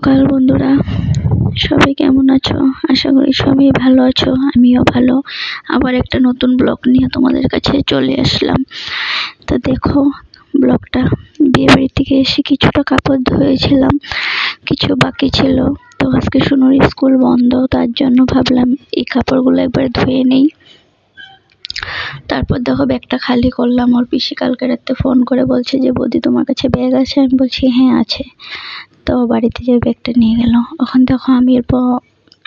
সকাল বন্ধুরা, সবাই কেমন আছো? আশা করি সবাই ভালো আছো। আমিও ভালো। আবার একটা নতুন ব্লগ নিয়ে তোমাদের কাছে চলে আসলাম। তো দেখো ব্লগটা, বিয়ে বাড়ি থেকে এসে কিছুটা কাপড় ধুয়েছিলাম, কিছু বাকি ছিল। তো আজকে সোনুর স্কুল বন্ধ, তার জন্য ভাবলাম এই কাপড়গুলো একবার ধুয়ে নেই। তারপর দেখো ব্যাগটা খালি করলাম। ওর পিসি কালকে রাতে ফোন করে বলছে যে বৌদি তোমার কাছে ব্যাগ আছে? আমি বলছি হ্যাঁ আছে। তো বাড়িতে যে ব্যাগটা নিয়ে গেল। এখন দেখো আমি এরপর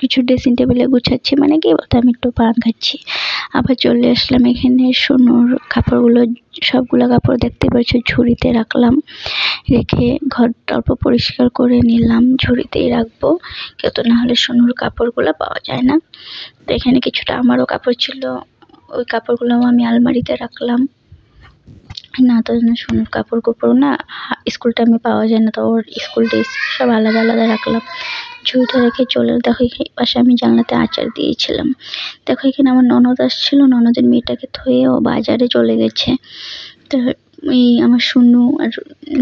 কিছু ড্রেসিং টেবিলে গুছাচ্ছি, মানে কি বলতে আমি একটু পান খাচ্ছি। আবার চলে আসলাম এখানে সোনুর কাপড়গুলো, সবগুলো কাপড় দেখতে পাচ্ছ ঝুড়িতে রাখলাম। রেখে ঘরটা অল্প পরিষ্কার করে নিলাম, ঝুড়িতেই রাখবো, কেউ তো না হলে সোনুর কাপড়গুলো পাওয়া যায় না। তো এখানে কিছুটা আমারও কাপড় ছিল, ওই কাপড়গুলো আমি আলমারিতে রাখলাম। না তো সোনুর কাপড় কোপড় না স্কুল টাইমে পাওয়া যায় না, তো ওর স্কুল ড্রেস সব আলাদা আলাদা রাখলাম। ঝুড়িটা রেখে চলে দেখো পাশে আমি জানলাতে আচার দিয়েছিলাম। দেখো এখানে আমার ননদ আসছিল, ননদের মেয়েটাকে থয়ে ও বাজারে চলে গেছে। তো এই আমার সোনু আর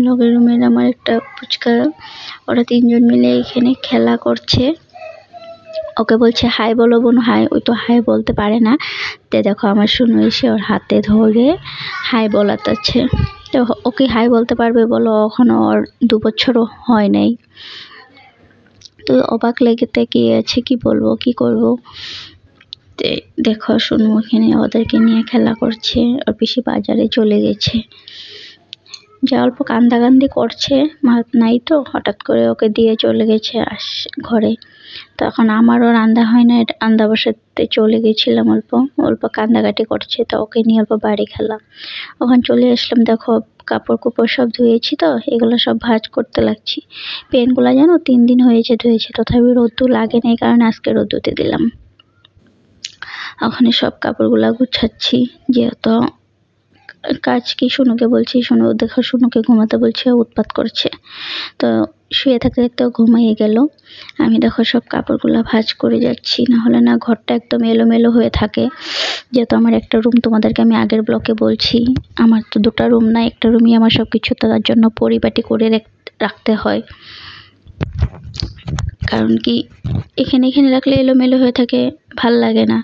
লগের রুমের আমার একটা ফুচকা, ওরা তিনজন মিলে এখানে খেলা করছে। ওকে বলছে হাই বলো বোন হাই, ওই তো হাই বলতে পারে না। তো দেখো আমার সোনু এসে ওর হাতে ধরে হাই বলাতেছে। তো ওকে হাই বলতে পারবে বলো? এখনো ওর 2 বছরও হয় নাই। তো অবাক লেগে তাকিয়ে আছে, কি বলবো কি করবো। দেখো সোনু ওখানে ওদেরকে নিয়ে খেলা করছে, ওর পিসি বাজারে চলে গেছে। যা অল্প কান্দাকান্দি করছে, মাত নাই তো হঠাৎ করে ওকে দিয়ে চলে গেছে ঘরে। তখন আমারও রান্না হয় না, রান্না বসাতে চলে গেছিলাম, অল্প অল্প কান্দাকাটি করছে, তো ওকে নিয়ে অল্প বাড়ি খেলাম। ওখানে চলে আসলাম। দেখো কাপড় কুপড় সব ধুয়েছি, তো এগুলো সব ভাঁজ করতে লাগছি। পেনগুলো জানো 3 দিন হয়েছে ধুয়েছি, তথাপি রোদ্দুর লাগে না, এই কারণে আজকে রোদ্দুতে দিলাম। ওখানে সব কাপড়গুলা গুছাচ্ছি, যেহেতু কাজ কি সোনুকে বলছি, সোনু দেখো সোনুকে ঘুমাতে বলছে, উৎপাত করছে। তো শুয়ে থাকতে থাকতেও ঘুমাইয়ে গেল। আমি দেখো সব কাপড়গুলো ভাঁজ করে যাচ্ছি, না হলে না ঘরটা একদম এলোমেলো হয়ে থাকে। যেহেতু আমার একটা রুম, তোমাদেরকে আমি আগের ব্লকে বলছি, আমার তো 2টা রুম না, একটা রুমই আমার সব কিছু, তার জন্য পরিপাটি করে রাখতে হয়। কারণ কি এখানে এখানে রাখলে এলোমেলো হয়ে থাকে, ভাল লাগে না।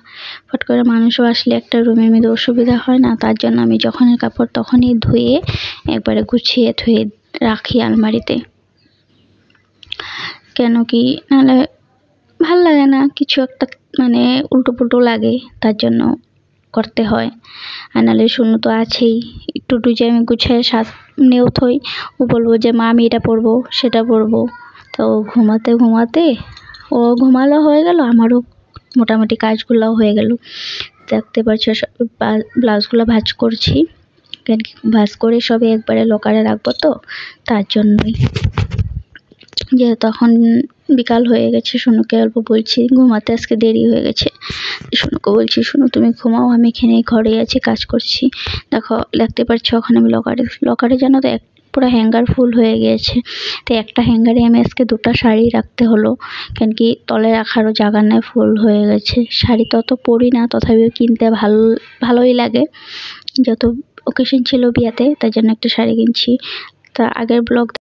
ফট করে মানুষও আসলে একটা রুমের মধ্যে অসুবিধা হয় না, তার জন্য আমি যখনই কাপড় তখনই ধুয়ে একবারে গুছিয়ে ধুয়ে রাখি আলমারিতে। কেন কি নাহলে ভাল লাগে না, কিছু একটা মানে উল্টো পুল্টো লাগে, তার জন্য করতে হয়। আর নাহলে সোনু তো আছেই, একটু যে আমি গুছিয়ে সামনেও থই, ও বলবো যে মা আমি এটা পরবো সেটা পরবো। তো ঘুমাতে ঘুমাতে ও ঘুমালো হয়ে গেল, আমারও মোটামুটি কাজগুলোও হয়ে গেল। দেখতে পাচ্ছ ব্লাউজগুলো ভাঁজ করছি, ভাঁজ করে সবে একবারে লকারে রাখবো, তো তার জন্যই। যেহেতু এখন বিকাল হয়ে গেছে, সোনুকে অল্প বলছি ঘুমাতে, আজকে দেরি হয়ে গেছে। সোনুকে বলছি সোনু তুমি ঘুমাও, আমি এখানে ঘরে আছি কাজ করছি। দেখো দেখতে পাচ্ছ ওখানে আমি লকারে জানো তো পুরো হ্যাঙ্গার ফুল হয়ে গিয়েছে। তো একটা হ্যাঙ্গারে আমি আজকে 2টা শাড়ি রাখতে হলো, কেন কি তলে রাখারও জায়গা নেই, ফুল হয়ে গেছে। শাড়ি তো অত পরি না, তথাপিও কিনতে ভালোই লাগে, যত ওকেশন ছিল বিয়াতে, তার জন্য একটা শাড়ি কিনছি। তা আগের ব্লগ